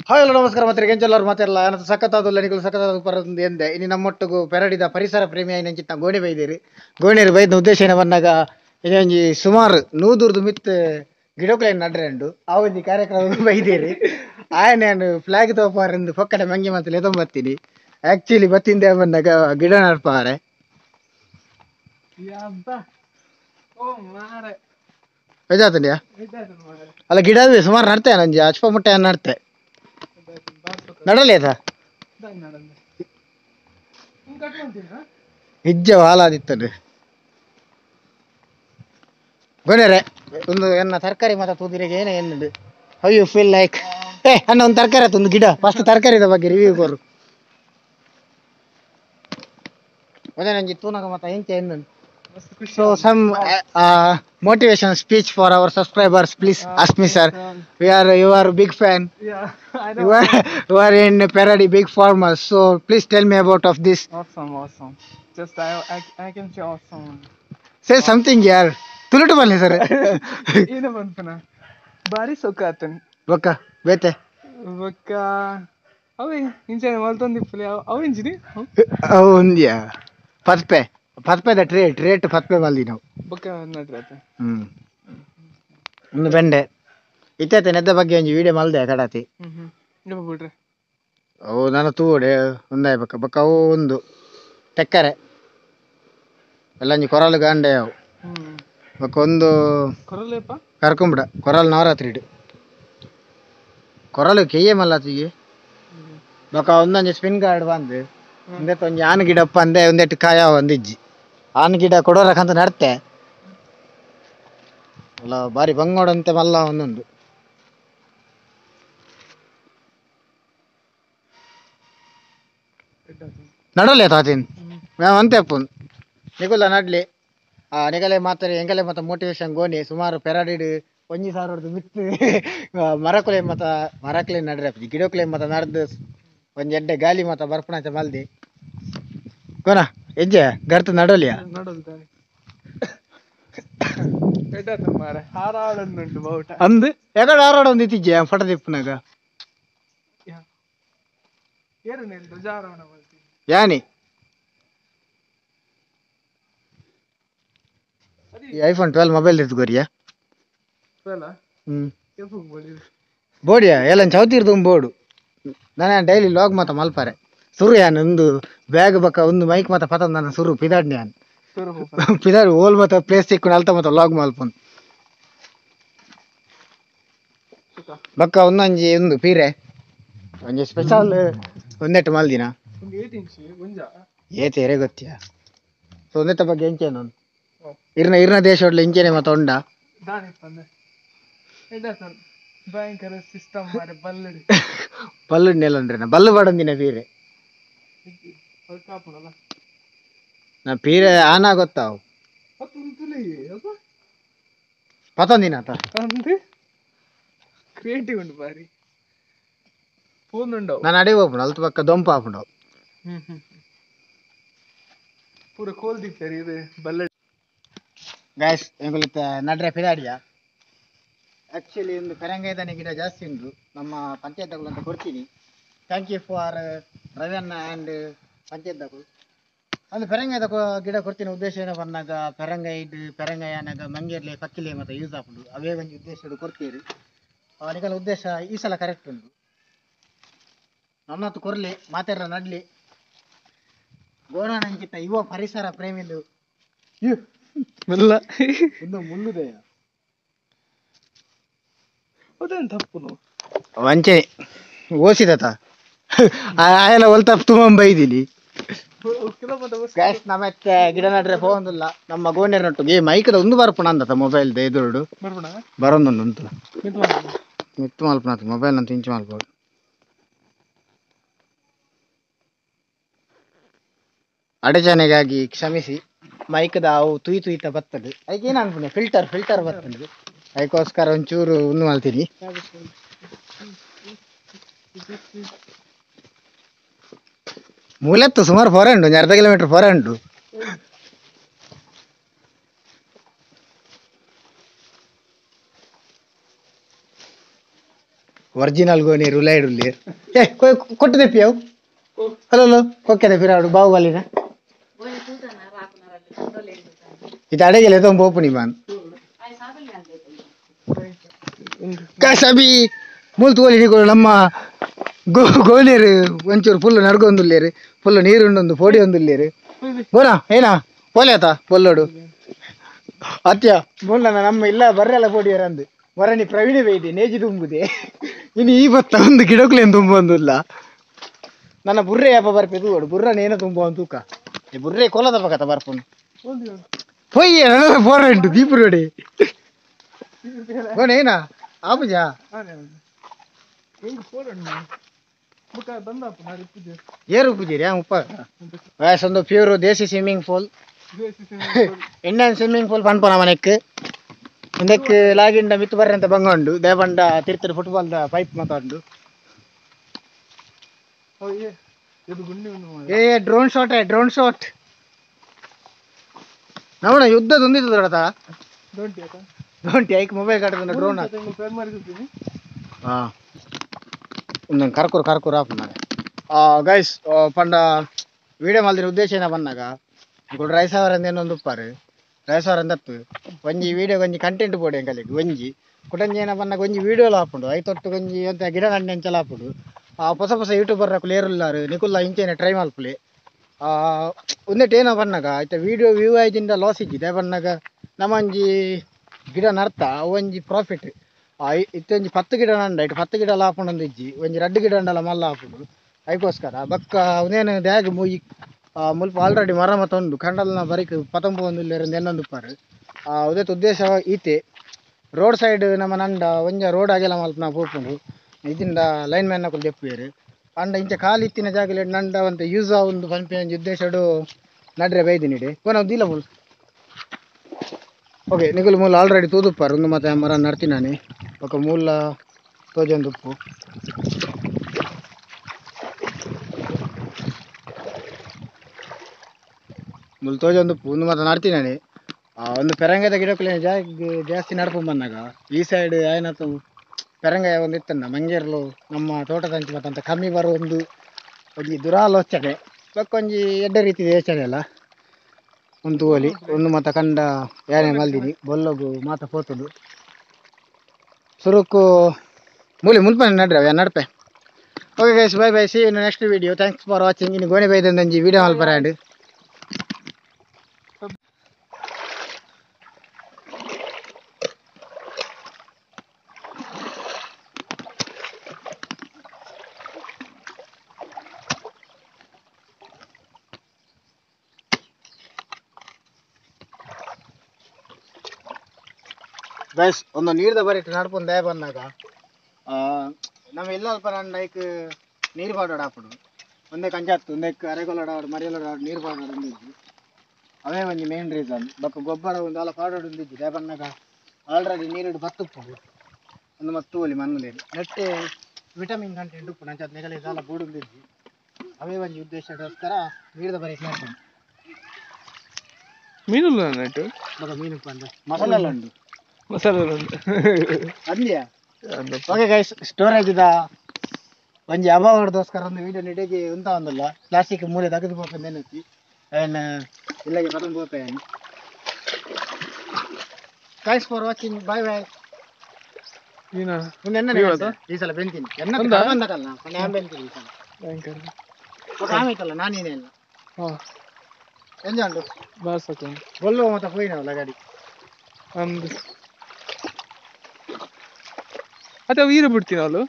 Hi hello ನಮಸ್ಕಾರ ಮತ್ತೆ ಕೆಂಚಲ್ಲರು ಮಾತಾಡಲ್ಲ ಏನಂತ ಸಖತ್ತಾದಲ್ಲ ನಿಗಳು ಸಖತ್ತಾದ ಪರದಿಂದ ಎಂದೆ ಇನ್ನು ನಮ್ಮೊಟ್ಟಿಗೂ ಪೆರಡಿದ ಪರಿಸರ ಪ್ರೇಮಿ ಆಯ್ನಂಚಿತ್ತ ಗೋಣಿ ಬೈದಿರಿ ಗೋಣಿರು ಬೈದ ಉದ್ದೇಶ ಏನ ಬಂದಾಗ ಇದೊಂಜಿ ಸುಮಾರು ನೂದೂರ್ದು ಮಿತ್ ಗಿಡಕ್ಲೇನು ನಡ್ರೆಂಡು ಆ ಒಂಜಿ ಕಾರ್ಯಕ್ರಮ ಬೈದಿರಿ ನಾನು ಫ್ಲಾಗ್ ತೋಪಾರಿಂದ ಪೊಕ್ಕಡೆ ಮಂಗಿ ಮತ್ತೆ ಎದೊಂಬತ್ತೀನಿ ಆಕ್ಚುಲಿ ಬತ್ತಿಂದೆ ಬಂದಾಗ ಗಿಡ ನಡ್ಪಾರೆ ಇದಾತಂಡಿಯಾ ಅಲ್ಲ ಗಿಡ ಸುಮಾರು ನಡ್ತೆ ನಂಜಿ ಅಚ್ಪ ಮುಟ್ಟೆ ನಡ್ತೆ ನಡಲಿ ಆಯ್ತಾ ನಿಜ ಹಾಲಾದಿತ್ತದೆ ಗೊನೆರೆ ಒಂದು ಎನ್ನ ತರಕಾರಿ ಮಾತ್ರ ತೂದಿರಿಗೆ ಏನೇ ಎನ್ನುದು ಹೌ ಯು ಫೀಲ್ ಲೈಕ್ ಅನ್ನ ಒಂದು ತರಕಾರಿ ಆಯ್ತು ಒಂದು ಗಿಡ ಫಸ್ಟ್ ತರಕಾರಿದ ಬಗ್ಗೆ ರಿವ್ಯೂ ಕೊರು ಅದೇ ನಂಗೆ ತೂನಾಗ ಮತ್ತೆ ಎಂಚ ಎನ್ನು so some motivation speech for our subscribers please ask me sir you are a big fan you are in parody big farmers so please tell me about of this Awesome. Just I can say awesome. say something yaar tulutu bale sir ಏನು ಬಂತನ ಬಾರಿ ಸೊಕ್ಕ ಆತನ್ ಬೊಕ್ಕ ಬೇತೆ ಬೊಕ್ಕ ಅವೆ ಇಂಚನೆ ಮಲ್ತೊಂದಿಪ್ಪಲೆ ಅವ ಇಂಜಿನಿ ಒಂದ್ಯಾ ಪತ್ಪೆದ trait ಪತ್ಪೆ ಮಲ್ದಿ ನಾವು ಬೊಕ್ಕ ನಡ್ರಿ ಆತ ಒಂದು ಬೆಂಡೆ ಇತ್ತೈತೆ ನೆದ್ದ ಬಗ್ಗೆ ಒಂಜಿ ವಿಡಿಯೋ ಮಲ್ದೆ ಕಡಾತಿ ಬಿಡ್ರಿ ಅವು ನಾನು ತೂಡೆ ಒಂದಾಯ್ ಬಕ್ಕ ಬಕ್ಕ ಅವು ಒಂದು ತೆಕ್ಕರೆ ಎಲ್ಲ ಒಂಜಿ ಕೊರಲು ಗಂಡೆ ಅವು ಬಕ್ಕ ಒಂದು ಕೊರಲೇಪ ಕರ್ಕೊಂಬಿಡ ಕೊರಲು ನವರಾತ್ರಿ ಇಡು ಕೊರಲು ಕೆಯ್ಯೆ ಮಲ್ಲಾತಿಗೆ ಬೊಕ ಒಂದೊಂಜಿ ಸ್ಪಿನ್ ಗಾರ್ಡ್ ಬಂದು ಒಂದೆತ್ತ ಒಂಜಿ ಆನೆ ಗಿಡಪ್ಪ ಅಂದೆ ಒಂದೆಟ್ಟು ಕಾಯ ಒಂದಿಜ್ಜಿ ಆನೆ ಗಿಡ ಕೊಡೋರಕ್ಕಂತ ನಡ್ತೆ ಅಲ್ಲ ಬಾರಿ ಬಂಗೋಡಂತೆ ಮಲ್ಲ ಒಂದೊಂದು ನಡಲೆ ತಾತಿನ್ ನಾವು ಅಂತೆಪ್ಪುನ್ ನಿಗುಲ್ಲ ನಡ್ಲಿ ನಿಗಲೆ ಮಾತಾರೆ ಎಂಗಲೆ ಮತ್ತ ಮೋಟಿವೇಶನ್ ಗೋಣಿ ಸುಮಾರು ಪೆರಾಡಿಡ್ ಒಂಜಿ ಸಾವಿರದ್ದು ಮಿತ್ತು ಮರಕುಲೆ ಮತ್ತ ಮರಕ್ಲೆ ನಡ್ರೆ ಗಿಡಕ್ಲೆ ಮತ್ತ ನಡ್ದು ಒಂಜಿ ಎಡ್ಡೆ ಗಾಲಿ ಮತ್ತ ಬರ್ಪಣಾಚ ಮಲ್ದಿ ಕೋನ ಎಜ್ಜೆ ಗರ್ತು ನಡೋಲಿಯಾ ನಡೋಲ್ತಾನೆ ಮಾರ ಹಾರಾಡಂದುಂಟು ಬಾವುಟ ಅಂದು ಎಗಡ ಹಾರಾಡ ಒಂದು ಇತ್ತಿಜ್ಜೆ ಫಟ ತಿಪ್ಪನಾಗ ಏರು ನೀನು ಧ್ವಜಾರೋಹಣ ಮಾಡ್ತೀನಿ ಯಾನಿ ಐಫೋನ್ 12 ಮೊಬೈಲ್ ಎತ್ಕೋರಿಯಾ ಬೋಡಿಯಾ ಎಲ್ಲ ಚೌತಿರ್ದು ಬೋಡು ನಾನು ಡೈಲಿ ಲಾಗ್ ಮಾತ ಮಲ್ಪಾರೆ ಸುರು ಯಾನ್ ಒಂದು ಬ್ಯಾಗ್ ಬಕ್ಕ ಒಂದು ಮೈಕ್ ಮಾತ ಪತ ನನ್ನ ಸುರು ಪಿದಾಡ್ನಿ ಯಾನ್ ಪಿದಾಡ್ ಓಲ್ ಮತ ಪ್ಲೇಸ್ ಸಿಕ್ಕೊಂಡು ಅಲ್ತ ಮತ ಲಾಗ್ ಮಲ್ಪನ್ ಬಕ್ಕ ಒಂದೊಂಜಿ ಒಂದು ಪೀರೆ ಒಂಜಿ ಸ್ಪೆಷಲ್ ಒಂದೆಟ್ಟು ಮಲ್ದಿನ ಏತೇರೆ ಗೊತ್ತಿಯಾ ಸೊ ಒಂದೆತ್ತ ಬಗ್ಗೆ ಎಂಚೇನು ಇರ್ನ ದೇಶ ಒಡ್ಲೆ ಇಂಚೇನೆ ಮತ ಉಂಡ ಭಯಂಕರ ಸಿಸ್ಟಮ್ ಮಾರೆ ಬಲ್ಲುಡ್ ನೆಲಂಡ್ರೆ ಬಲ್ಲು ಬಡಂದಿನ ಪೀರೆ ನಾ ಪೀರೆ ಆನ ಗೊತ್ತಾವು ಪತಂದಿನ ಕ್ರಿಯೇಟಿವ್ ಉಂಟು ಬಾರಿ ಪೂರ್ಣುಂಡವು ನಾನು ಅಡಿ ಹೋಗ್ಬಿಡು ಅಲ್ತ ಪಕ್ಕ ದೊಂಪ ಹಾಕೊಂಡು ಪೂರ ಕೋಲ್ದಿತ್ತೇರಿ ಇದು ಬಲ್ಲ ಗಾಯ್ಸ್ ಎಂಗುಲಿತ್ತ ನಡ್ರೆ ಪಿದಾಡಿಯಾ ಆ್ಯಕ್ಚುಲಿ ಒಂದು ಪೆರಂಗೈದಾನೆ ಗಿಡ ಜಾಸ್ತಿ ಉಂಟು ನಮ್ಮ ಪಂಚಾಯತ್ಗಳು ಅಂತ ಕೊಡ್ತೀನಿ ಥ್ಯಾಂಕ್ ಯು ಫಾರ್ ರವಣ್ಣ ಆ್ಯಂಡ್ ಪಂಚಾಯತ್ಗಳು ಒಂದು ಪೆರಂಗೈದ ಗಿಡ ಕೊಡ್ತೀನಿ ಉದ್ದೇಶ ಏನೋ ಬಂದಾಗ ಪೆರಂಗೈ ಅನ್ನಾಗ ಮಂಗೇರ್ಲೆ ಪಕ್ಕಿಲೆ ಮತ್ತು ಯೂಸ್ ಹಾಕೊಂಡು ಅವೇ ಒಂದು ಉದ್ದೇಶ ಕೊಡ್ತೀರಿ ಅವನಿಗೆಲ್ಲ ಉದ್ದೇಶ ಈ ಸಲ ಕರೆಕ್ಟ್ ಉಂಟು ನನ್ನತ್ತು ಕೊರಲಿ ಮಾತಾಡ್ರ ನಡ್ಲಿ ಗೋಣಂಕಿತ ಯುವ ಪರಿಸರ ಪ್ರೇಮಿದು ಒಂದು ಮುಳ್ಳುದೆಯ ಅದೇನು ತಪ್ಪು ವಂಚೆ ಓಸಿದತ ಆಯೆಲ್ಲ ಒಲ್ತ ತುಂಬ ಬೈದಿನಿ ನಮ್ಮತ್ತೆ ಗಿಡ ನಡ್ರೆ ಹೋಗಂದಿಲ್ಲ ನಮ್ಮ ಗೋಣೆರ್ ನಟ್ಟು ಗೇ ಮೈಕದ ಒಂದು ಬರ್ಪಣ ಅಂದತ ಮೊಬೈಲ್ ಎದುರುಡು ಬರೋದೊಂದು ಉಂಟು ಮಿತ್ತು ಮಲ್ಪನ ಮೊಬೈಲ್ ಅಂತ ಇಂಚು ಮಲ್ಪೋಡು ಅಡಚಣೆಗಾಗಿ ಕ್ಷಮಿಸಿ ಮೈಕದ ಅವು ತುಯ್ತ ಬರ್ತದೆ ಅದಕ್ಕೆ ಏನು ಅನ್ಪುಣೆ ಫಿಲ್ಟರ್ ಬರ್ತದೆ ಅದಕ್ಕೋಸ್ಕರ ಒಂಚೂರು ಒಂದು ಮಾಡ್ತೀನಿ ಮೂಲೆತ್ತು ಸುಮಾರು 400 ಒಂದು ಅರ್ಧ ಕಿಲೋಮೀಟರ್ 400 ಒರಿಜಿನಲ್ ಗೋನೇರು ಲೈಡ್ ಉಳ್ಳೇರು ಏ ಕೊಟ್ಟು ತೆಪ್ಪಿ ಅವು ಹಲೋ ಕೊಕ್ಕೆದ ಪಿರಾಡು ಬಾಹುಬಲಿನ ಇದು ಅಡೆಗೆಲ್ಲ ತುಂಬ ಓಪನಿ ಮಾನ್ ಕಾಸಬಿ ಮೂಲ್ ತೋಲಿ ನಿಗಳು ನಮ್ಮ ಗೋನೇರು ಒಂಚೂರು ಫುಲ್ ನಡ್ಗೊಂದುಲ್ಲೇರು ಫುಲ್ ನೀರು ಉಂಡೊಂದು ಪೋಡಿ ಒಂದುಲ್ಲೇರು ಗೋನಾ ಏನಾ ಪೋಲೆ ಆತ ಪೊಲ್ಲೋಡು ಅತ್ಯ ಬೋಲ್ಲ ನಮ್ಮ ಇಲ್ಲ ಬರ್ರೆಲ್ಲ ಪೋಡಿಯಾರ ಅಂದು ವರಣಿ ಪ್ರವೀಣ ಬೇಯ್ದೆ ನೇಜಿ ತುಂಬುದೆ ಇನ್ನು ಈ ಬತ್ತ ಒಂದು ಗಿಡಕ್ಲೇನು ತುಂಬ ಒಂದಿಲ್ಲ ನನ್ನ ಬುರ್ರೆ ಯಾಪ ಬರ್ಪೆ ತೂಗೋಡು ಬುರ್ರನೇನೋ ತುಂಬ ಒಂದು ತೂಕ ಬುರ್ರೆ ಕೊಲದ ಪಕ್ಕತ ಬರ್ಪುನು ಹೋಯ್ಯ ನನ್ನ ಫೋರೆಂಟು ದೀಪುರೋಡಿ ಗೋಣ ಏನಾ ಆಪುಜಾ ಏರು ಉಪ್ಪುಜೀರಿ ಉಪ್ಪ ವಯಸ್ಸೊಂದು pure desi swimming pool Indian swimming pool ಪನ್ಪನ ಮನೆಕ್ ಒಂದಕ್ಕೆ ಲಾಗಿಂಡ ಮಿತ್ತು ಬರ್ರೆ ಅಂತ ಬಂಗೊಂಡು ದೇವಂಡ ತಿರ್ತಿರು ಫುಟ್ಬಾಲ್ ಪೈಪ್ ಮಾತಾಡು ಏ ಡ್ರೋನ್ ಶಾಟ್ ನೋಡ ಯುದ್ಧ ತೊಂದಿತ್ತು ದೊಡ್ಡತ ಡೋಂಟಿ ಐಕ್ ಮೊಬೈಲ್ ಕಾಟದ ಡ್ರೋನ್ ಹಾ ಒಂದೊಂದು ಕರ್ಕೂರು ಆಫ್ ಮಾಡಿ ಗೈಸ್ ಪಂಡ ವಿಡಿಯೋ ಮಾಡಿದ ಉದ್ದೇಶ ಏನ ಬಂದಾಗ ఇప్పుడు ರೈಸ್ ಅವರಂದ ಏನೊಂದು ಉಪ್ಪಾರು ರೈಸ್ ಅವರಂದತ್ತು ಒಂಜಿ ವಿಡಿಯೋ ಒಂಜಿ ಕಂಟೆಂಟ್ ಬೋಡಿ ಎಂಕಲಿಗೆ ಒಂಜಿ ಕುಟಂಜಿ ಏನ ಬಂದಾಗ ಒಂಜಿ ವಿಡಿಯೋಲು ಹಾಪುಂಡು ಐತೊಟ್ಟು ಒಂಜಿ ಅಂತ ಗಿಡ ಗಂಟೆ ಅಂಚೆಲ್ಲ ಹಾಪುಡು ಹೊಸ ಯೂಟ್ಯೂಬರ್ ಲೇರುಲ್ಲಾರು ನಿಕುಲ್ಲ ಇಂಚೇನೆ ಟ್ರೈ ಮಲ್ಪುಲೆ ಒಂದೇಟ್ ಏನೋ ಬಂದಾಗ ಆಯ್ತಾ ವಿಡಿಯೋ ವ್ಯೂ ಆಯ್ದಿಂದ ಲಾಸ್ ಇದ್ದಿದೆ ಬಂದಾಗ ನಮ್ಮಂಜಿ ಗಿಡ ನರ್ತ ಒಂಜಿ ಪ್ರಾಫಿಟ್ ಇತ್ತೊಂಜಿ 10 ಗಿಡ ನಂಡ ಇಟ್ಟು 10 ಗಿಡ ಹಾಪುಂಡು ಇಜ್ಜಿ ಒಂಜಿ 2 ಗಿಡ ಅಂಡಲ್ಲ ಮಲ್ಲ ಹಾಪುಂಡು ಅದಕ್ಕೋಸ್ಕರ ಬಕ್ಕ ಅವನೇನು ದ್ಯಾಗ್ ಮೂಯಿ ಮುಲ್ಪ ಆಲ್ರೆಡಿ ಮರ ಮತ್ತ ಉಂಡು ಕಂಡಲ್ನ ಬರೀಕ್ ಪತಂಬ ಒಂದುಲ್ಲೇರಿಂದ ಇನ್ನೊಂದು ಉಪ್ಪಾರು ಉದೇತ ಉದ್ದೇಶ ಈತೆ ರೋಡ್ ಸೈಡ್ ನಮ್ಮ ನಂಡ ಒಂಜ ರೋಡ್ ಆಗೆಲ್ಲ ಮಲ್ಪ ನಾವು ಪೋಪುಂಡು ಇದಿಂದ ಲೈನ್ ಮ್ಯಾನ್ ನಕುಲು ದೆಪ್ಪುವೆರು ಅಂಡ ಇಂಚ ಖಾಲಿ ಇತ್ತಿನ ಜಾಗಲೆ ನಂಡ ಒಂದು ಯೂಸ್ ಒಂದು ಪಂಪೆ ಒಂಜಿ ಉದ್ದೇಶಡು ನಡ್ರೆ ಬೈದಿನಿಡೆ ನಾವು ದೀಲ ಮೂಲ್ ಓಕೆ ನಿಗುಲು ಮೂಲ ಆಲ್ರೆಡಿ ತೂದುಪ್ಪಾರು ಒಂದು ಮತ್ತೆ ಮರ ನಡ್ತಿನಾನೆ ఒక ಮೂಲ ತೋಜೊಂದು ಉಪ್ಪು ಮೂಲ ತೋಜೊಂದು ಉಪ್ಪು ಒಂದು ಮತ್ತೆ ನಡ್ತಿನಾನೆ ಒಂದು ಪೆರಂಗದ ಗಿಡಕ್ಕೂ ಜಾಸ್ತಿ ನಡ್ಕೊಂಡು ಬಂದಾಗ ಈ ಸೈಡ್ ಏನಾಯ್ತು ಪೆರಂಗಾಯ ಒಂದು ಇತ್ತನ್ನ ಮಂಗೇರ್ಲು ನಮ್ಮ ತೋಟದಂಚಿ ಮತ್ತಂತ ಕಮ್ಮಿ ಬರೋ ಒಂಜಿ ದುರಾಲೋಚನೆ ಬಕ್ಕೊಂಜಿ ಎಡ್ಡೆ ರೀತಿ ಯೋಚನೆ ಅಲ್ಲ ಒಂದು ಓಲಿ ಒಂದು ಮಾತ ಕಂಡ ಯಾನೆ ಮಲ್ದಿನಿ ಬೊಲ್ಲಗು ಮಾತ ಪೋತುಡು ಸುರುಕು ಮೂಲಿ ಮುಲ್ಪನೆ ನಡ್ಪೆ okay guys bye see in next video thanks for watching ಇನ್ನು ಗೋಣೆ ಬೈದಂಜಿ ವಿಡಿಯೋ ಮಲ್ಪರಾಂಡ್ ಗೈಸ್ ಒಂದು ನೀರ್ದ ಬರೀಟ್ ನಡ್ಪುಂಡು ದಯ ಬಂದಾಗ ನಮ್ಮ ಎಲ್ಲಲ್ಪ ನನ್ನ ಲೈಕ್ ನೀರು ಪಾಡೋಡು ಹಾಪುಡು ಒಂದೇ ಕಂಚಾತ್ತು ಒಂದೇ ಅರೆಗೊಲಡಾಡು ಮರಿಯಲಡಾಡು ನೀರು ಪಾಡೋಡು ಒಂದಿದ್ದು ಅವೇ ಒಂದು ಮೇನ್ ರೀಸನ್ ಬಕ್ಕ ಗೊಬ್ಬರ ಒಂದು ಎಲ್ಲ ಪಾಡೋಡು ಒಂದಿದ್ದು ದಯ ಬಂದಾಗ ಆಲ್ರೆಡಿ ನೀರಿಡು ಬತ್ತುಪ್ಪುಡು ಒಂದು ಮತ್ತು ಒಲಿ ಮಣ್ಣಲ್ಲಿ ನೆಟ್ಟೆ ವಿಟಮಿನ್ ಕಂಟೆಂಟ್ ಉಪ್ಪು ನಂಚದ ನೆಗಲಿ ಇದೆಲ್ಲ ಬೂಡುಂದಿದ್ದು ಅವೇ ಒಂದು ಉದ್ದೇಶಕ್ಕೋಸ್ಕರ ನೀರ್ದ ಬರೀಟ್ ನಡ್ಪುಂಡು ಮೀನುಲ್ಲ ನೆಟ್ಟು ಬಕ್ಕ ಮೀನುಪ್ಪು ಅಂದ್ರೆ ಮಸಾಲೆ ಉಂಟು ಮಸಾಲೆ ಅಂದ್ಯಾ ಓಕೆ ಗೈಸ್ ಸ್ಟೋರೇಜ್ ಇದ ಒಂಜಿ ಅಭಾವಗೋಸ್ಕರ ಒಂದು ವಿಡಿಯೋ ನೆಡೆಗೆ ಉಂತ ಒಂದಲ್ಲ ಪ್ಲಾಸ್ಟಿಕ್ ಮೂಲೆ ತೆಗೆದು ಹೋಗ್ಕೊಂಡು ಏನೈತಿ ಏನು ಇಲ್ಲಿಗೆ ಪತಂದು ಹೋಗ್ತೇನೆ ಥ್ಯಾಂಕ್ಸ್ ಫಾರ್ ವಾಚಿಂಗ್ ಬಾಯ್ ಈ ಸಲ ಬೆಂತೀನಿ ಬಂದಕಲ್ಲ ನಾನು ಬೆಂತೀನಿ ಈ ಸಲ ಆಮೇತಲ್ಲ ನಾನೇನೇ ಇಲ್ಲ ಎಂಜ ಉಂಟು ಬೊಲ್ಲುವ ಮತ್ತೆ ಹೋಯ್ನವಲ್ಲ ಗಾಡಿ ಅದೇ ವೀರ ಬಿಡ್ತೀನಿ ಅವಳು